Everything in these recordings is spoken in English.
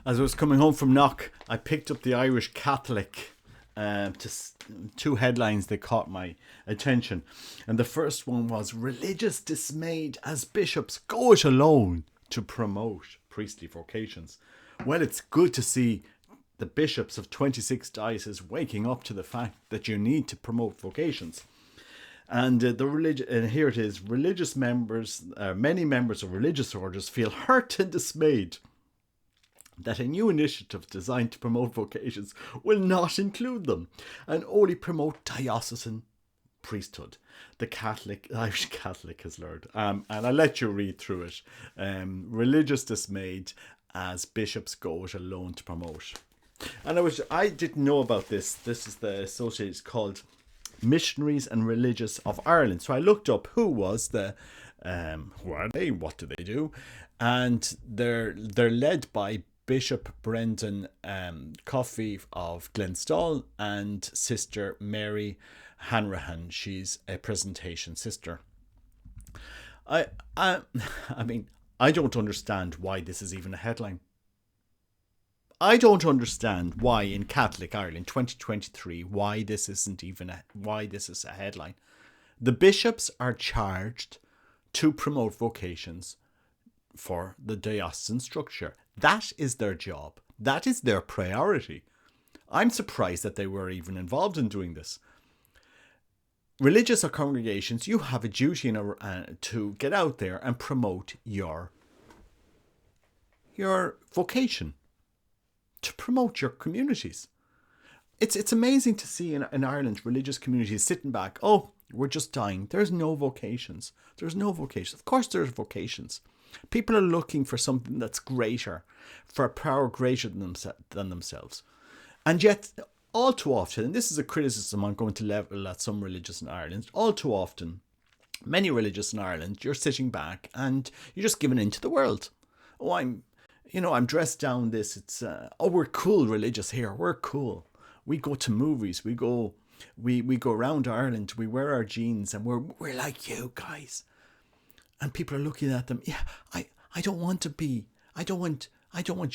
As I was coming home from Knock, I picked up the Irish Catholic. Two headlines that caught my attention. And the first one was "Religious dismayed as bishops go it alone to promote priestly vocations." Well, it's good to see the bishops of 26 dioceses waking up to the fact that you need to promote vocations. And and here it is: religious members, many members of religious orders feel hurt and dismayed that a new initiative designed to promote vocations will not include them and only promote diocesan priesthood. The Irish Catholic has learned. And I'll let you read through it. Religious dismayed as bishops go it alone to promote. And I didn't know about this. This is the association. It's called Missionaries and Religious of Ireland. So I looked up who was the who are they? What do they do? And they're led by Bishop Brendan Coffey of Glenstall and Sister Mary Hanrahan. She's a presentation sister. I mean, I don't understand why this is even a headline. I don't understand why in Catholic Ireland 2023 why this is a headline. The bishops are charged to promote vocations for the diocesan structure. That is their job. That is their priority. I'm surprised that they were even involved in doing this. Religious or congregations, you have a duty to get out there and promote your vocation, to promote your communities. It's amazing to see in Ireland religious communities sitting back. Oh, we're just dying. There's no vocations. There's no vocations. Of course there's vocations. People are looking for something that's greater, for a power greater than themselves. And yet, all too often, and this is a criticism I'm going to level at some religious in Ireland, all too often, many religious in Ireland, you're sitting back and you're just giving in to the world. Oh, I'm dressed down this. It's, we're cool religious here. We're cool. We go to movies. We go around Ireland. We wear our jeans and we're like you guys. And people are looking at them. Yeah, I don't want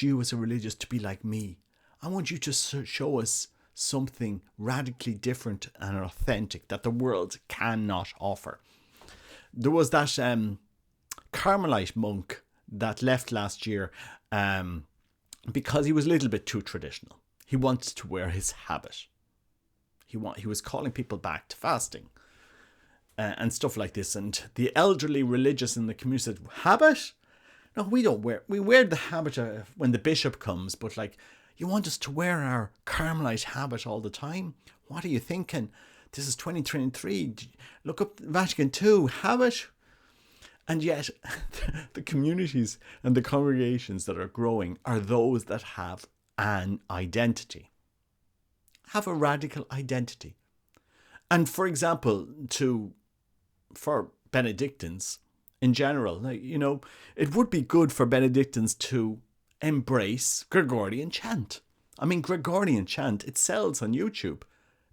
you as a religious to be like me. I want you to show us something radically different and authentic that the world cannot offer. There was that Carmelite monk that left last year because he was a little bit too traditional. He wants to wear his habit. He was calling people back to fasting. And stuff like this, and the elderly religious in the community said, "Habit? No, we don't wear. We wear the habit when the bishop comes, but like, you want us to wear our Carmelite habit all the time? What are you thinking? This is 2023. Look up Vatican II habit." And yet, the communities and the congregations that are growing are those that have an identity, have a radical identity. And for example, for Benedictines in general, it would be good for Benedictines to embrace Gregorian chant. I mean, Gregorian chant, it sells on YouTube.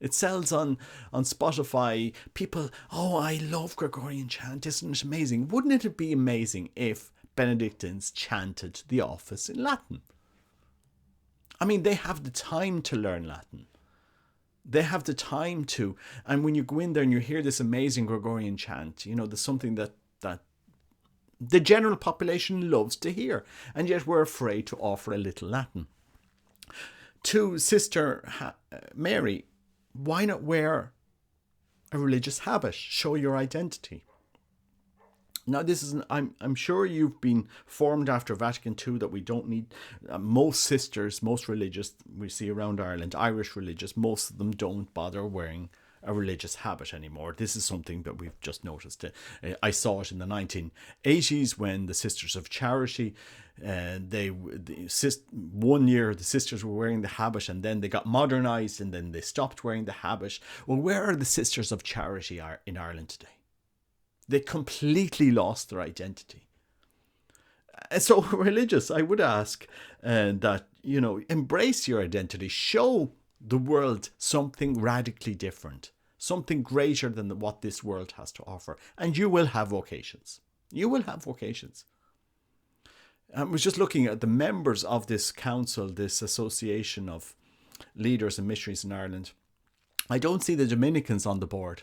It sells on Spotify. People, oh, I love Gregorian chant. Isn't it amazing? Wouldn't it be amazing if Benedictines chanted the office in Latin? I mean, they have the time to learn Latin. They have the time to, and when you go in there and you hear this amazing Gregorian chant, there's something that the general population loves to hear, and yet we're afraid to offer a little Latin. To Sister Mary, why not wear a religious habit? Show your identity. Now, this is I'm sure you've been formed after Vatican II that we don't need. Most sisters, most religious we see around Ireland, Irish religious, most of them don't bother wearing a religious habit anymore. This is something that we've just noticed. I saw it in the 1980s when the Sisters of Charity, one year the sisters were wearing the habit and then they got modernized and then they stopped wearing the habit. Well, where are the Sisters of Charity in Ireland today? They completely lost their identity. So religious, I would ask that, embrace your identity. Show the world something radically different, something greater than what this world has to offer. And you will have vocations. You will have vocations. I was just looking at the members of this council, this association of leaders and missionaries in Ireland. I don't see the Dominicans on the board.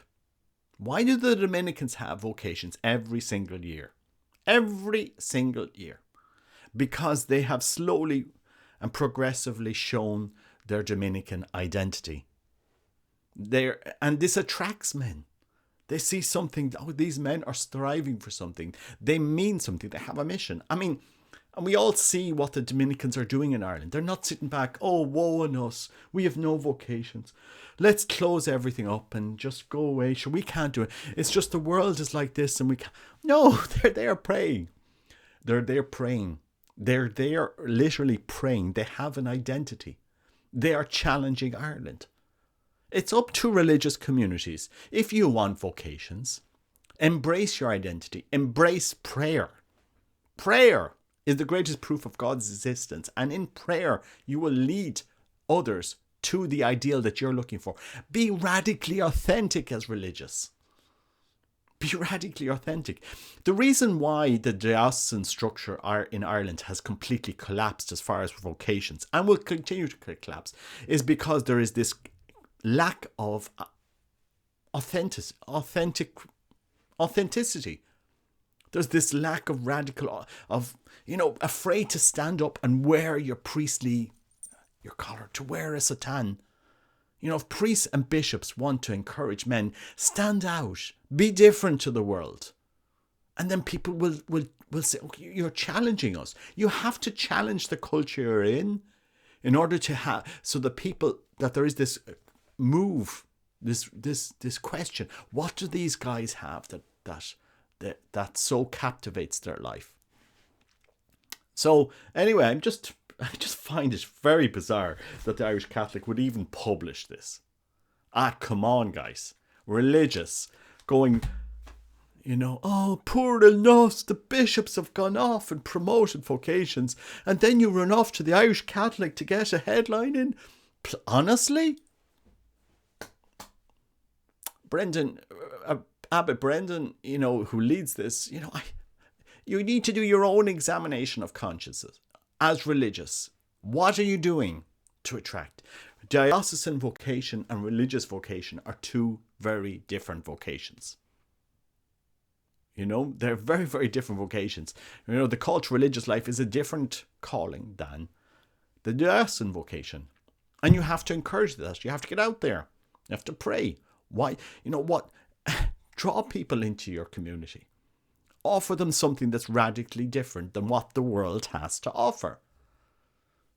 Why do the Dominicans have vocations every single year? Every single year. Because they have slowly and progressively shown their Dominican identity. And this attracts men. They see something, oh, these men are striving for something. They mean something. They have a mission. I mean, and we all see what the Dominicans are doing in Ireland. They're not sitting back, oh, woe on us. We have no vocations. Let's close everything up and just go away. Sure, we can't do it. It's just the world is like this and we can't. No, they're there praying. They're there praying. They're there literally praying. They have an identity. They are challenging Ireland. It's up to religious communities. If you want vocations, embrace your identity. Embrace prayer. Prayer is the greatest proof of God's existence. And in prayer, you will lead others to the ideal that you're looking for. Be radically authentic as religious. Be radically authentic. The reason why the diocesan structure in Ireland has completely collapsed as far as vocations, and will continue to collapse, is because there is this lack of authenticity. There's this lack of afraid to stand up and wear your collar, to wear a soutane. If priests and bishops want to encourage men, stand out, be different to the world. And then people will say, okay, you're challenging us. You have to challenge the culture you're in order to have, so the people, that there is this move, this question, what do these guys have that so captivates their life? So anyway, I just find it very bizarre that the Irish Catholic would even publish this. Come on, guys. Religious. Going, oh, poor nos, the bishops have gone off and promoted vocations, and then you run off to the Irish Catholic to get a headline in. Honestly? Brendan, Abbot Brendan, who leads this, you need to do your own examination of consciences. As religious, what are you doing to attract? Diocesan vocation and religious vocation are two very different vocations. They're very, very different vocations. The call to religious life is a different calling than the diocesan vocation. And you have to encourage that. You have to get out there. You have to pray. Why? Draw people into your community. Offer them something that's radically different than what the world has to offer.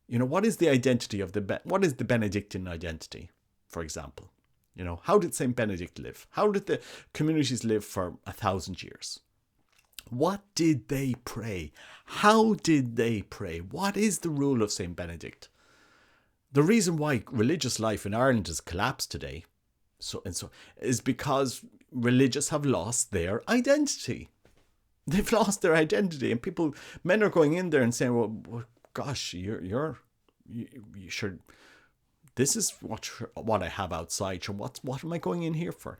What is the identity of what is the Benedictine identity, for example? How did St. Benedict live? How did the communities live for 1,000 years? What did they pray? How did they pray? What is the rule of St. Benedict? The reason why religious life in Ireland has collapsed today is because religious have lost their identity. They've lost their identity, and men are going in there and saying, well gosh, you should. This is what I have outside. So what am I going in here for?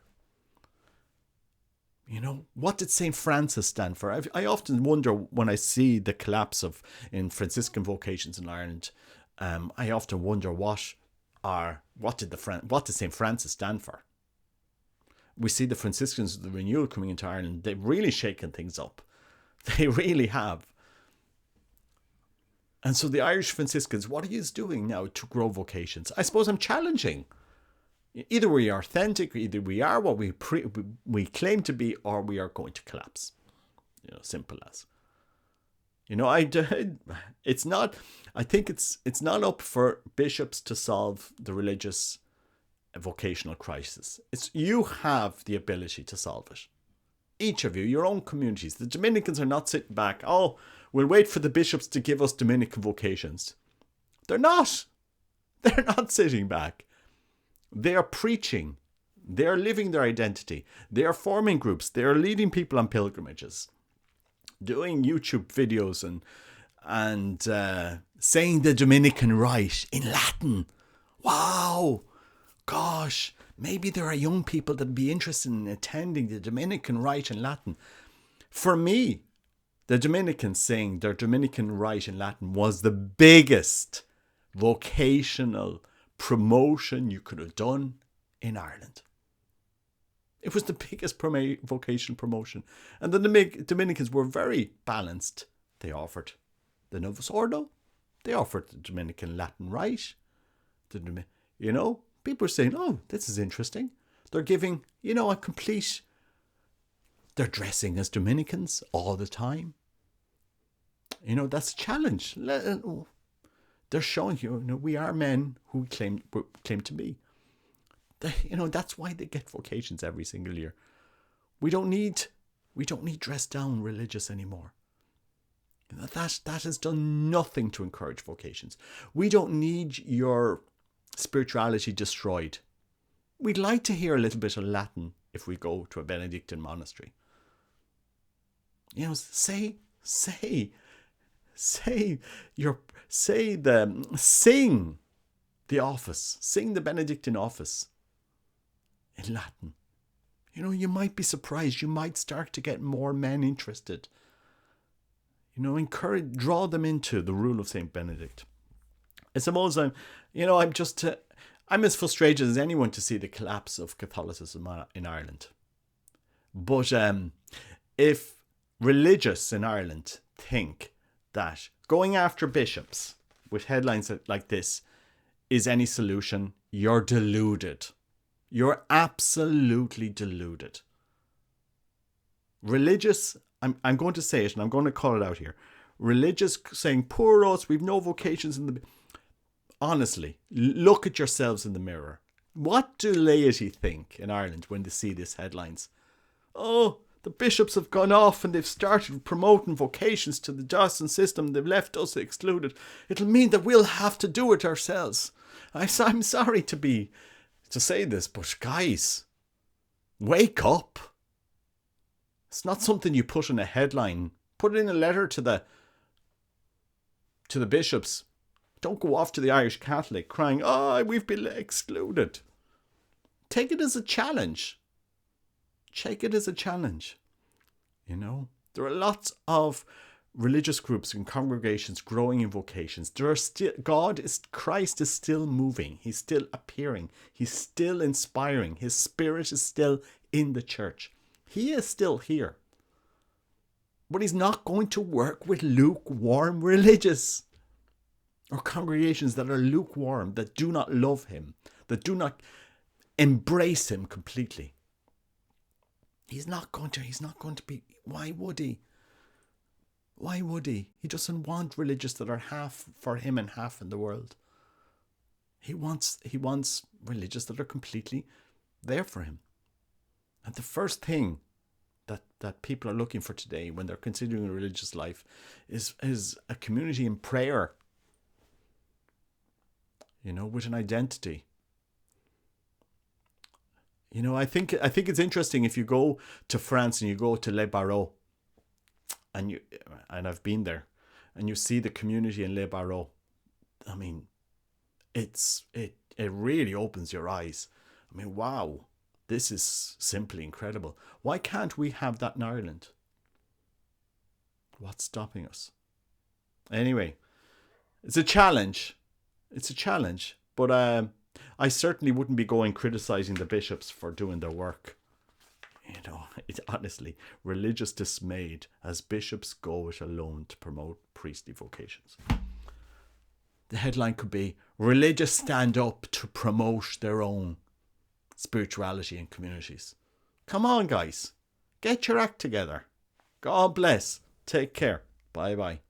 What did St. Francis stand for? I often wonder when I see the collapse in Franciscan vocations in Ireland. I often wonder what did St. Francis stand for? We see the Franciscans of the Renewal coming into Ireland. They've really shaken things up. They really have. And so the Irish Franciscans, what are you doing now to grow vocations? I suppose I'm challenging. Either we are authentic, either we are what we claim to be, or we are going to collapse. Simple as. It's not. I think it's not up for bishops to solve the religious vocational crisis. You have the ability to solve it. Each of you, your own communities. The Dominicans are not sitting back. Oh, we'll wait for the bishops to give us Dominican vocations. They're not. They're not sitting back. They are preaching. They are living their identity. They are forming groups. They are leading people on pilgrimages, doing YouTube videos and saying the Dominican rite in Latin. Wow. Gosh, maybe there are young people that'd be interested in attending the Dominican rite in Latin. For me, The Dominicans saying their Dominican rite in Latin was the biggest vocational promotion you could have done in Ireland. It was the biggest vocational promotion. And the Dominicans were very balanced. They offered the Novus Ordo. They offered the Dominican Latin Rite. People are saying, oh, this is interesting. They're giving, a complete... They're dressing as Dominicans all the time. That's a challenge. They're showing we are men who claim to be. That's why they get vocations every single year. We don't need dressed down religious anymore. That has done nothing to encourage vocations. We don't need your spirituality destroyed. We'd like to hear a little bit of Latin if we go to a Benedictine monastery. Sing the office, sing the Benedictine office in Latin. You might be surprised. You might start to get more men interested. Draw them into the rule of Saint Benedict. I suppose I'm as frustrated as anyone to see the collapse of Catholicism in Ireland. But if religious in Ireland think that going after bishops with headlines like this is any solution, you're deluded. You're absolutely deluded. Religious, I'm going to say it and I'm going to call it out here. Religious saying, poor us, we've no vocations in the... Honestly, look at yourselves in the mirror. What do laity think in Ireland when they see these headlines? Oh, the bishops have gone off and they've started promoting vocations to the diocesan system. They've left us excluded. It'll mean that we'll have to do it ourselves. I'm sorry to say this, but guys, wake up. It's not something you put in a headline. Put it in a letter to the bishops. Don't go off to the Irish Catholic crying, oh, we've been excluded. Take it as a challenge. Take it as a challenge. There are lots of religious groups and congregations growing in vocations. Christ is still moving. He's still appearing. He's still inspiring. His spirit is still in the church. He is still here. But he's not going to work with lukewarm religious or congregations that are lukewarm, that do not love him, that do not embrace him completely. He's not going to be, why would he? Why would he? He doesn't want religious that are half for him and half in the world. He wants religious that are completely there for him. And the first thing that people are looking for today when they're considering a religious life is a community in prayer. With an identity. I think it's interesting if you go to France and you go to Les Barreaux, and I've been there, and you see the community in Les Barreaux. I mean, it really opens your eyes. I mean, wow, this is simply incredible. Why can't we have that in Ireland? What's stopping us? Anyway, it's a challenge. But I certainly wouldn't be going criticizing the bishops for doing their work. It's honestly religious dismayed as bishops go it alone to promote priestly vocations. The headline could be, religious stand up to promote their own spirituality in communities. Come on, guys. Get your act together. God bless. Take care. Bye-bye.